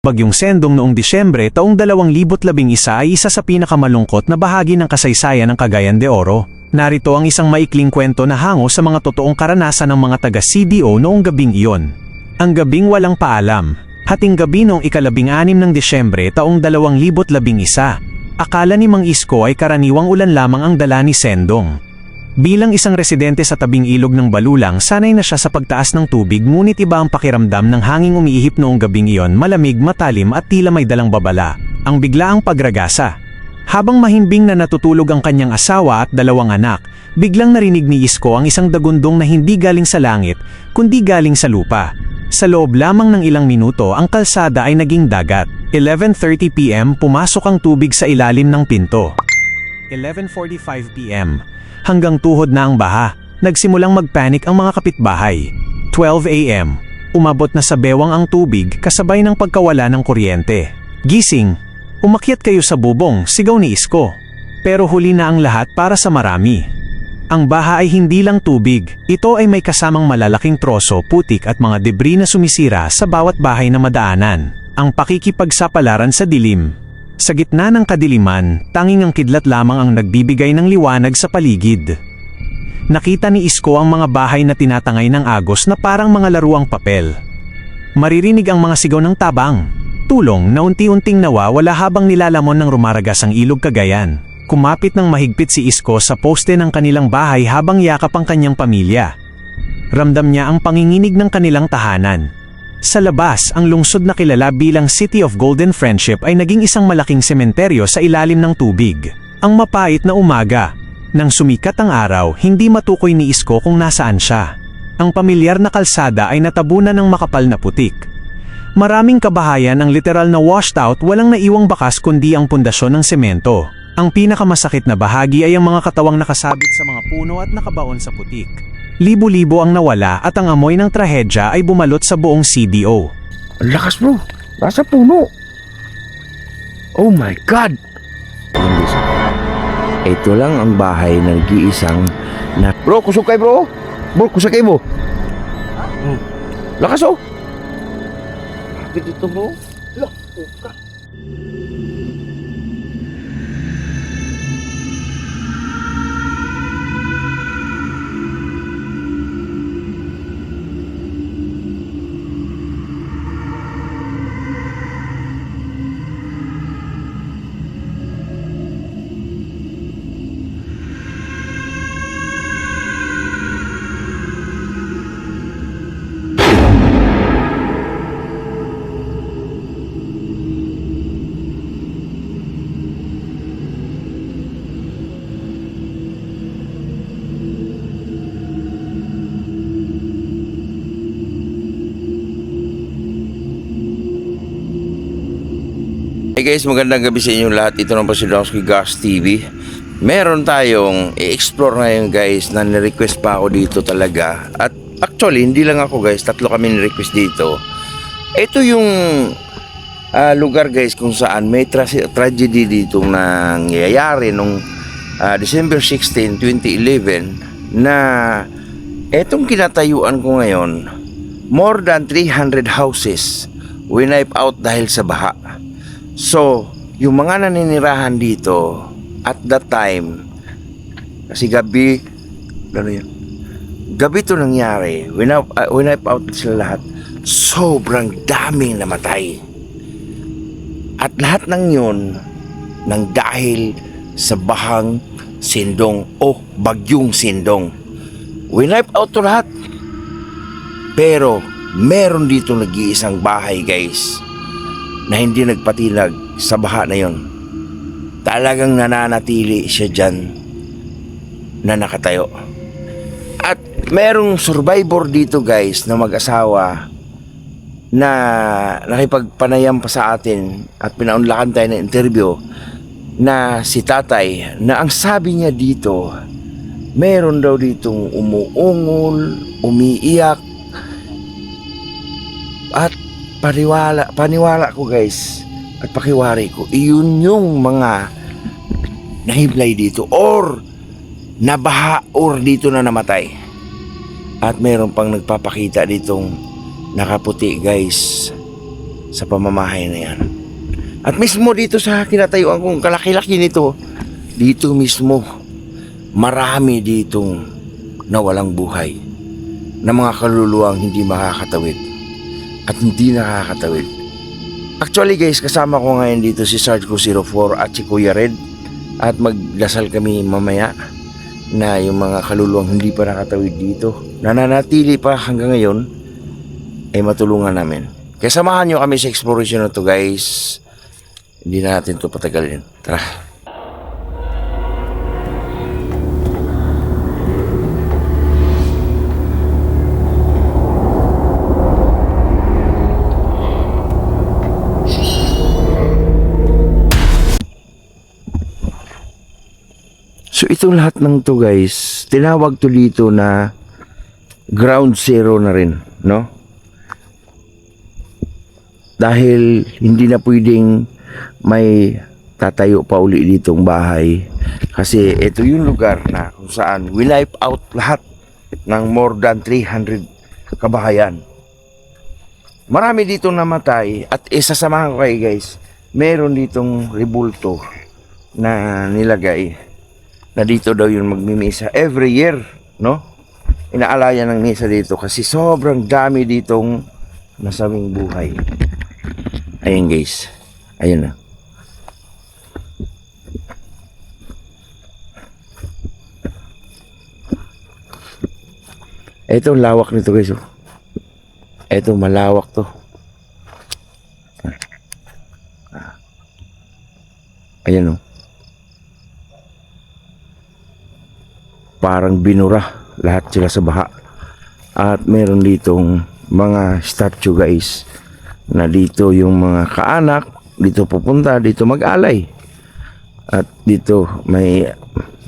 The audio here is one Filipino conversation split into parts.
Bagyong Sendong noong Disyembre taong 2011 ay isa sa pinakamalungkot na bahagi ng kasaysayan ng Cagayan de Oro. Narito ang isang maikling kwento na hango sa mga totoong karanasan ng mga taga-CDO noong gabing iyon. Ang gabing walang paalam. Hating gabi noong ika-6 ng Disyembre taong 2011, akala ni Mang Isko ay karaniwang ulan lamang ang dala ni Sendong. Bilang isang residente sa tabing ilog ng Balulang, sanay na siya sa pagtaas ng tubig, ngunit iba ang pakiramdam ng hanging umiihip noong gabing iyon, malamig, matalim at tila may dalang babala. Ang biglaang pagragasa. Habang mahimbing na natutulog ang kanyang asawa at 2 anak, biglang narinig ni Isko ang isang dagundong na hindi galing sa langit, kundi galing sa lupa. Sa loob lamang ng ilang minuto, ang kalsada ay naging dagat. 11:30 PM, pumasok ang tubig sa ilalim ng pinto. 11:45 PM. Hanggang tuhod na ang baha, nagsimulang magpanik ang mga kapitbahay. 12 AM, umabot na sa bewang ang tubig kasabay ng pagkawala ng kuryente. Gising, umakyat kayo sa bubong, sigaw ni Isko. Pero huli na ang lahat para sa marami. Ang baha ay hindi lang tubig, ito ay may kasamang malalaking troso, putik at mga debris na sumisira sa bawat bahay na madaanan. Ang pakikipagsapalaran sa dilim. Sa gitna ng kadiliman, tanging ang kidlat lamang ang nagbibigay ng liwanag sa paligid. Nakita ni Isko ang mga bahay na tinatangay ng agos na parang mga laruang papel. Maririnig ang mga sigaw ng tabang, tulong na unti-unting nawawala habang nilalamon ng rumaragas ang ilog Cagayan. Kumapit ng mahigpit si Isko sa poste ng kanilang bahay habang yakap ang kanyang pamilya. Ramdam niya ang panginginig ng kanilang tahanan. Sa labas, ang lungsod na kilala bilang City of Golden Friendship ay naging isang malaking sementeryo sa ilalim ng tubig. Ang mapait na umaga. Nang sumikat ang araw, hindi matukoy ni Isko kung nasaan siya. Ang pamilyar na kalsada ay natabunan ng makapal na putik. Maraming kabahayan ang literal na washed out, walang naiwang bakas kundi ang pundasyon ng semento. Ang pinakamasakit na bahagi ay ang mga katawang nakasabit sa mga puno at nakabaon sa putik. Libo-libo ang nawala at ang amoy ng trahedya ay bumalot sa buong CDO. Ang lakas bro, nasa puno. Oh my God! Ito lang ang bahay ng nag-iisang na... Bro, kusog kayo bro! Bro, kusog kayo mo! Lakas oh! Bakit dito bro? Lakas! Hey guys, magandang gabi sa inyo lahat. Ito naman po si Donsky Gas TV. Meron tayong i-explore ngayon guys na nirequest pa ako dito talaga. At actually, hindi lang ako guys, 3 kami nirequest dito. Ito yung lugar guys kung saan may tragedy dito nangyayari nung December 16, 2011 na etong kinatayuan ko ngayon, more than 300 houses winipe out dahil sa baha. So, yung mga naninirahan dito at that time, kasi gabi, gabi to nangyari, winipe out sila lahat, sobrang daming namatay. At lahat ng yun, nang dahil sa bahang Sindong o bagyong Sindong. Winipe out to lahat. Pero, meron dito nag-iisang bahay guys, na hindi nagpatinag sa baha na yon. Talagang nananatili siya dyan na nakatayo. At merong survivor dito guys na mag-asawa na nakipagpanayam pa sa atin at pinaunlakan tayo ng interview na si tatay na ang sabi niya dito, meron daw ditong umuungol, umiiyak at paniwala ko guys at pakiwari ko, iyon yung mga nahiblay dito or nabaha or dito na namatay. At meron pang nagpapakita ditong nakaputi guys sa pamamahay na yan. At mismo dito sa kinatayuan kong kalaki-laki nito, dito mismo, marami ditong nawalang buhay na mga kaluluwang hindi makakatawid at hindi nakakatawid. Actually guys, kasama ko ngayon dito si Sarge 04 at si Kuya Red at magdasal kami mamaya na yung mga kaluluwang hindi pa nakatawid dito, nananatili pa hanggang ngayon, ay matulungan namin. Kaya samahan nyo kami sa exploration na to guys. Hindi na natin to patagalin. Tara. So itong lahat ng to guys, tinawag to dito na ground zero na rin, no? Dahil hindi na pwedeng may tatayo pa uli ditong bahay. Kasi ito yung lugar na kung saan we wipe out lahat ng more than 300 kabahayan. Marami ditong namatay at isa sa mga kayo guys, meron ditong rebulto na nilagay na dito daw yung magmimisa every year, no? Inaalaya ng misa dito kasi sobrang dami ditong nasawing buhay. Ayun guys, ayun na. Ito lawak nito guys. Ito malawak to. Ayan o. Parang binura lahat sila sa baha. At meron ditong mga statue guys, na dito yung mga kaanak dito pupunta, dito mag-alay. At dito may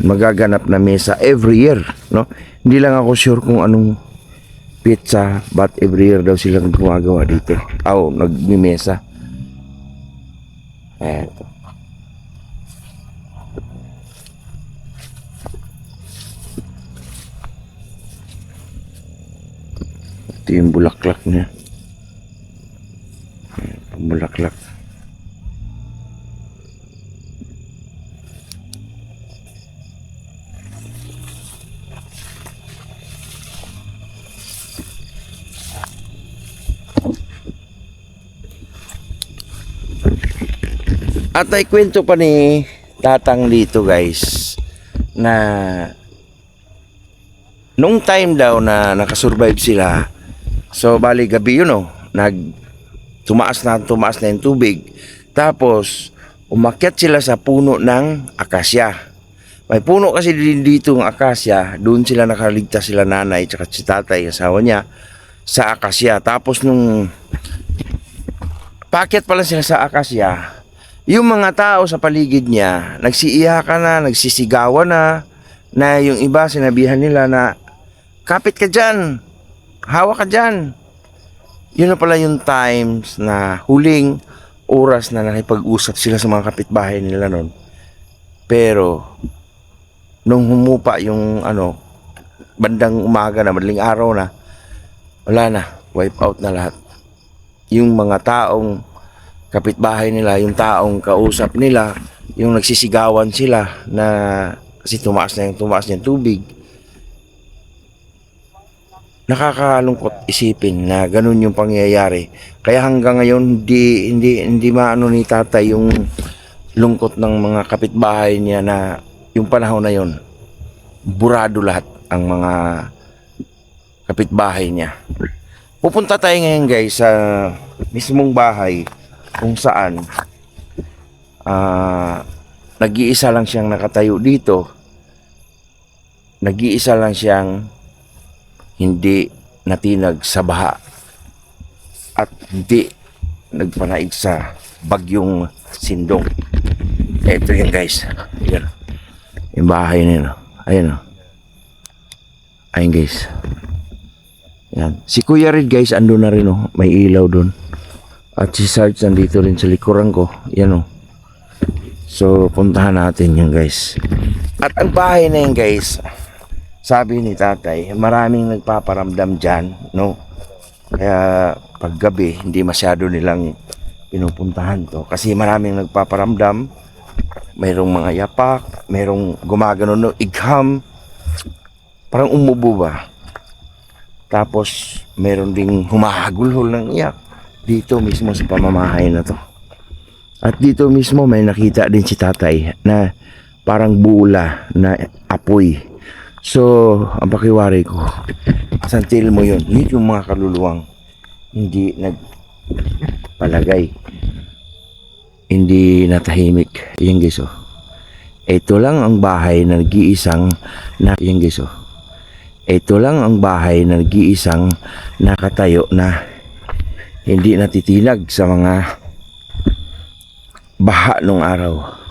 magaganap na mesa every year, no? Hindi lang ako sure kung anong pizza, but every year daw silang gumagawa dito. Nagmimesa. Eto. Ito yung bulaklak niya. Bulaklak. At ay kwento pa ni Tatang dito guys na nung time daw na nakasurvive sila, so bali gabi yun tumaas na yung tubig. Tapos umakyat sila sa puno ng akasya. May puno kasi din dito ng akasya, doon sila nakaligtas, sila nanay tsaka si tatay, asawa niya, sa akasya. Tapos nung paakyat pala sila sa akasya, yung mga tao sa paligid niya nagsiiyakan na, nagsisigawan na yung iba sinabihan nila na kapit ka dyan, hawak ka dyan. Yun na pala yung times na huling oras na nakipag-usap sila sa mga kapitbahay nila nun. Pero nung humupa yung bandang umaga na, madaling araw na, wala na, wipe out na lahat. Yung mga taong kapitbahay nila, yung taong kausap nila, yung nagsisigawan sila na kasi tumaas na yung tubig. Nakakalungkot isipin na ganun yung pangyayari. Kaya hanggang ngayon hindi maano ni tatay yung lungkot ng mga kapitbahay niya na yung panahon na yon burado lahat ang mga kapitbahay niya. Pupunta tayo ngayon guys sa mismong bahay kung saan nag-iisa lang siyang nakatayo dito. Nag-iisa lang siyang hindi natinag sa baha at hindi nagpanaig sa bagyong Sindong. Ito yun guys. Ayan. Yung bahay na yun. Ayan o. Ayan guys. Ayan. Si Kuya Red guys ando na rin o. May ilaw dun. At si Sarge nandito rin sa likuran ko. Ayan o. So puntahan natin yun guys. At ang bahay na yun guys, sabi ni tatay, maraming nagpaparamdam dyan, no? Kaya paggabi, hindi masyado nilang pinupuntahan to. Kasi maraming nagpaparamdam. Mayroong mga yapak, mayroong gumagano ng igham. Parang umubo ba? Tapos mayroon ding humahagulhol ng iyak dito mismo sa pamamahay na to. At dito mismo may nakita din si tatay na parang bula na apoy. So, ang pakiwari ko, santil mo yun. Yun yung mga kaluluwang hindi nagpalagay. Hindi natahimik. Yung giso. Ito lang ang bahay na nag-iisang yung giso. Ito lang ang bahay na nag-iisang nakatayo na hindi natitinag sa mga baha nung araw.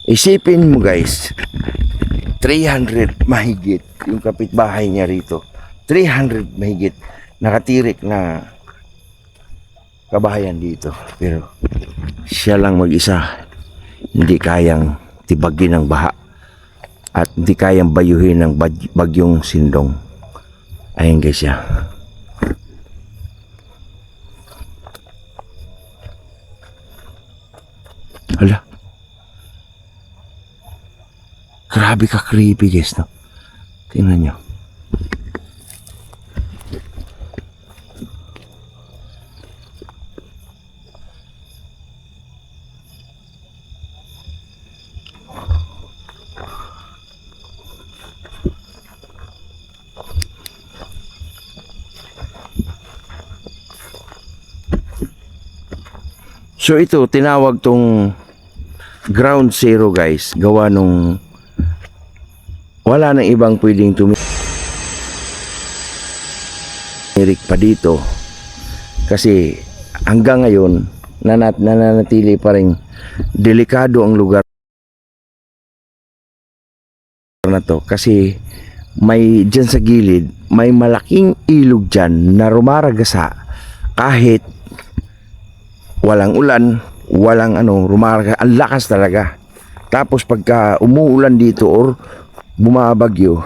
Isipin mo guys, 300 mahigit yung kapitbahay niya rito. 300 mahigit nakatirik na kabahayan dito. Pero siya lang mag-isa, hindi kayang tibagin ng baha at hindi kayang bayuhin ng bagyong Sindong. Ayun guys siya. Hala. Grabe ka creepy guys, no? Tingnan nyo. So ito, tinawag tong ground zero guys. Gawa nung wala nang ibang pwedeng tumirik pa dito. Kasi hanggang ngayon, nananatili pa rin delikado ang lugar na to. Kasi may dyan sa gilid, may malaking ilog dyan na rumaragasa kahit walang ulan, walang rumaraga, ang lakas talaga. Tapos pagka umuulan dito or bumabagyo,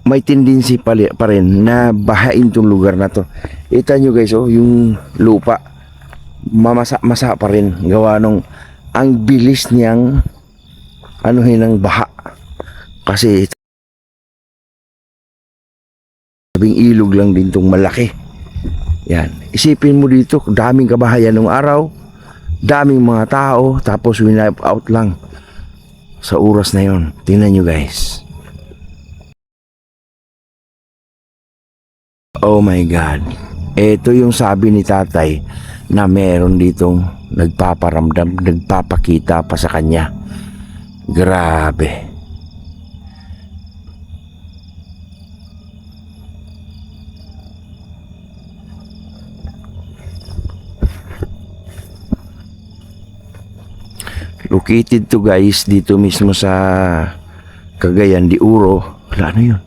may tendency pa rin na bahain tong lugar na to. Kita nyo guys, yung lupa, masa pa rin. Gawa nung ang bilis niyang ng baha. Kasi sabing ilog lang din tong malaki. Yan. Isipin mo dito, daming kabahayan ng araw, daming mga tao, tapos winipe out lang sa oras na yon. Tingnan nyo guys. Oh my God. Ito yung sabi ni tatay na meron ditong nagpaparamdam, nagpapakita pa sa kanya. Grabe. Located to guys dito mismo sa Cagayan de Oro. Wala, ano yun?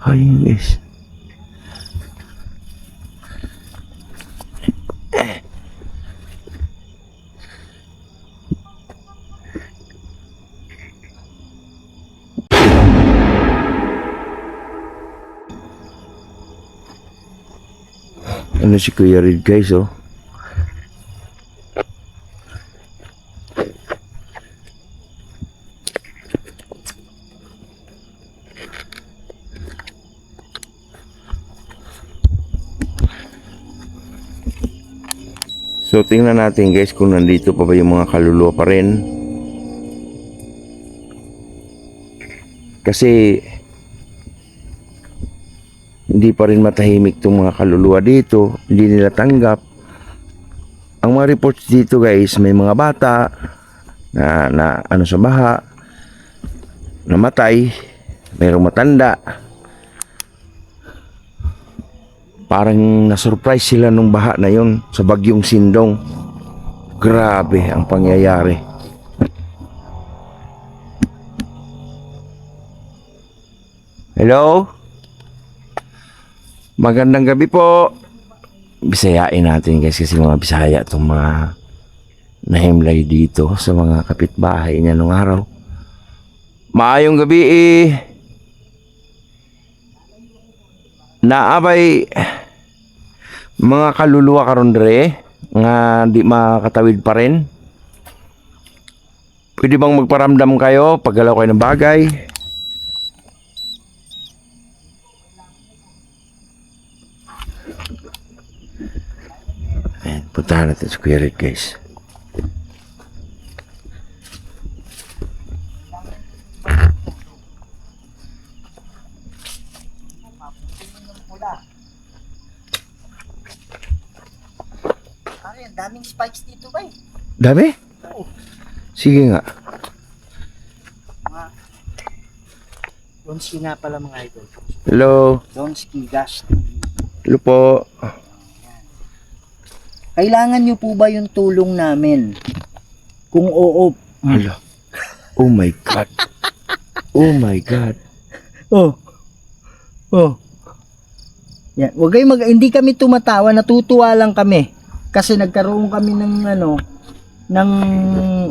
Ayun guys. Ano si Kuya Red guys, oh. So tingnan natin guys kung nandito pa ba yung mga kaluluwa pa rin. Kasi hindi pa rin matahimik itong mga kaluluwa dito. Hindi nila tanggap. Ang mga reports dito guys, may mga bata na sa baha, namatay, mayroong matanda. Parang na-surprise sila nung baha na yon sa bagyong Sindong. Grabe ang pangyayari. Hello? Magandang gabi po. Bisayain natin guys kasi mga Bisaya itong mga nahimlay dito sa mga kapitbahay niya nung araw. Maayong gabi Naabay Mga kaluluwa karon dre nga di makatawid pa rin. Pwede bang magparamdam kayo paggalaw kayo ng bagay? Ayan, puntahan natin sa Kuya Red, guys. Pare, ang daming spikes dito ba eh. Dami? Sige nga. Donski nga pala mga idol. Hello. Donski Gas. Hello po. Kailangan nyo po ba yung tulong namin? Kung oo. Hala. Oh my God. Oh my God. Oh. Oh. Yan. Wag kayong hindi kami tumatawa, natutuwa lang kami. Kasi nagkaroon kami ng ng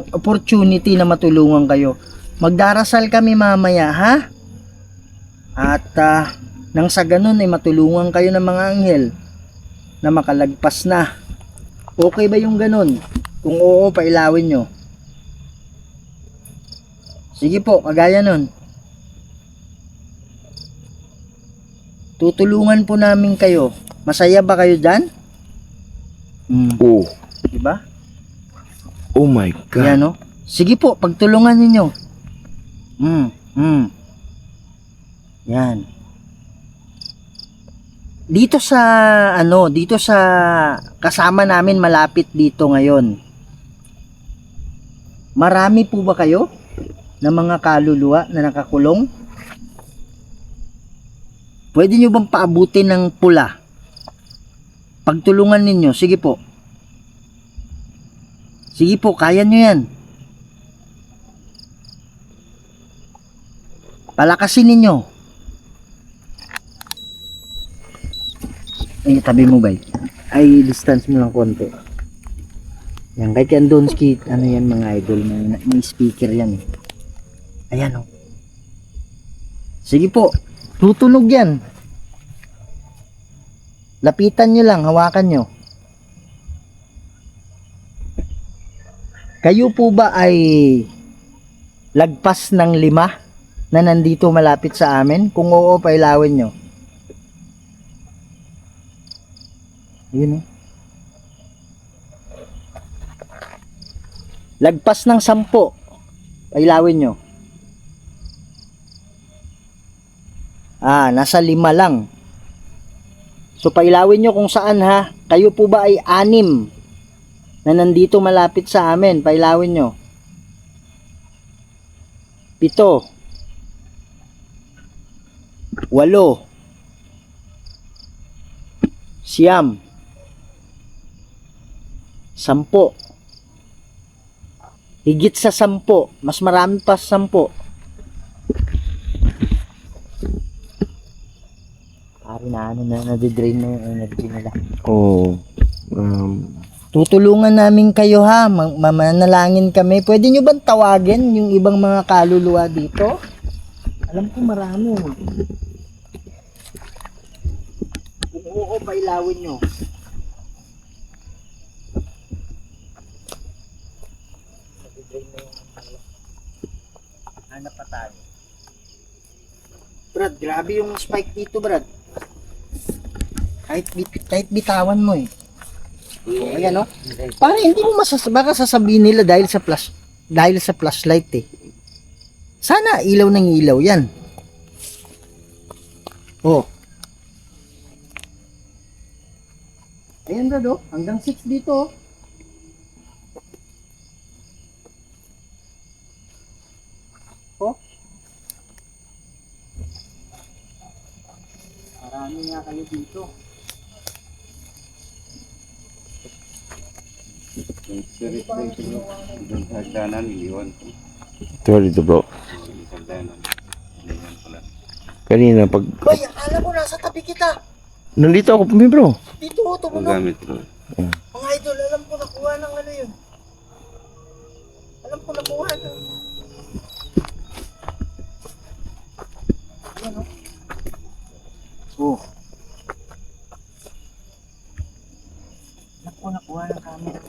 opportunity na matulungan kayo. Magdarasal kami mamaya, ha? At nang sa ganun ay matulungan kayo ng mga anghel na makalagpas na. Okay ba yung ganun? Kung oo, pailawin nyo. Sige po, kagaya nun. Tutulungan po namin kayo. Masaya ba kayo dyan? Oh. Diba? Oh my God. Yan, no? Sige po, pagtulungan ninyo. Yan. Dito sa dito sa kasama namin malapit dito ngayon. Marami po ba kayo na mga kaluluwa na nakakulong? Pwede nyo bang paabutin ng pula? Pagtulungan ninyo, sige po. Sige po, kaya nyo yan. Palakasin ninyo. Ay, tabi mo ba? Ay, distance mo lang konti. Yan, kahit yan Donski, ano yan mga idol, may speaker yan eh. Ayan o. Sige po, tutunog yan. Lapitan nyo lang, hawakan nyo. Kayo po ba ay lagpas ng 5 na nandito malapit sa amin? Kung oo, pailawin nyo. Yun, lagpas ng 10. Pailawin nyo. Nasa 5 lang. So pailawin nyo kung saan, ha. Kayo po ba ay 6 na nandito malapit sa amin? Pailawin nyo. 7, 8, 9, 10. Higit sa 10. Mas marami pa sa 10. Pari na nadidrain na yung energy nila. Oh. Tutulungan namin kayo, ha. Manalangin kami. Pwede nyo bang tawagin yung ibang mga kaluluwa dito? Alam ko marami. Kung oo, pailawin nyo. Hanap pa tayo. Brad, grabe yung spike dito, Brad. Kahit bitawan mo eh. Ayan, no? Para hindi mo baka sasabihin nila dahil sa flashlight eh. Sana ilaw ng ilaw yan. Oh. Ayan, Brad, oh. Hanggang 6 dito, oh. Oh. Marami nga kayo dito. Ito dito, bro. Kanina pag... Boy, akala ko nasa tabi kita. Nandito ako, bro. Dito, tumunog. Mga idol, alam ko nakuha ng ano yun. Alam ko nakuha ng... Ayan, oh. ng camera.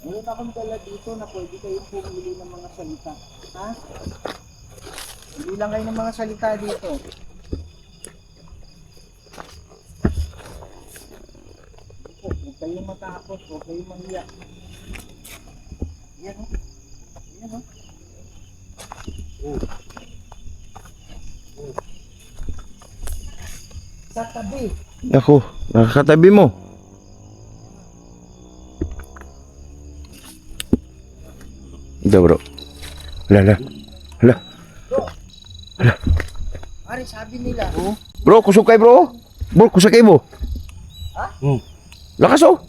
Meron akong dala dito na pwede kayong pumili ng mga salita. Ha? Pili lang kayo ng mga salita dito. Huwag kayong matakot, huwag kayong mahiya. Yan o. Yan o. Sa tabi. Ako, nakakatabi mo. Ito bro. Hala. Pare, sabi nila, Bro, kusukay bro. Bro, kusukay mo. Ha? Lakas oh.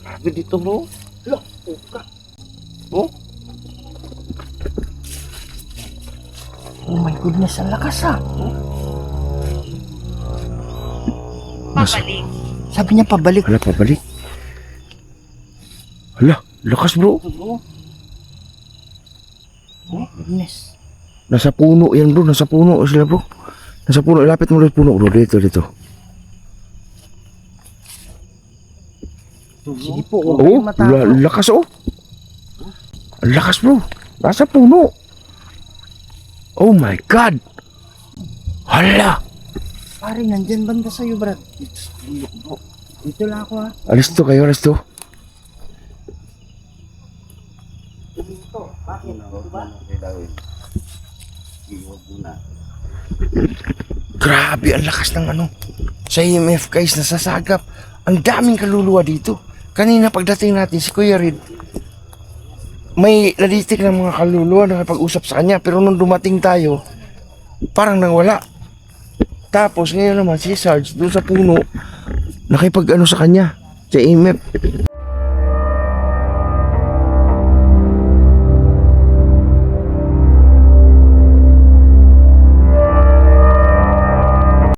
Grabe dito bro. look, puka. Oh. Oh my goodness, ang lakas ah. Pabalik. Sabi niya pabalik. Hala, pabalik. Hala, lakas bro. Oh goodness. Nasa puno yan bro, nasa puno sila bro. Nasa puno, ilapit mo sa puno bro. Dito. Sige po, huwag Oh, kayong matakot. lakas oh. Ang lakas bro. Nasa puno. Oh my God. Hala. Pare, nandyan banda sa'yo, Brad. Dito lang ako ha. Alis to kayo, alis to. Dito. Bakit? Diba? Grabe, ang lakas ng ano. Sa EMF guys, nasasagap. Ang daming kaluluwa dito. Kanina pagdating natin si Kuya Red, may naditik ng mga kaluluwa na nakapag-usap sa kanya. Pero nung dumating tayo, parang nangwala. Tapos ngayon naman si Sarge doon sa puno, nakipag ano sa kanya, sa EMF.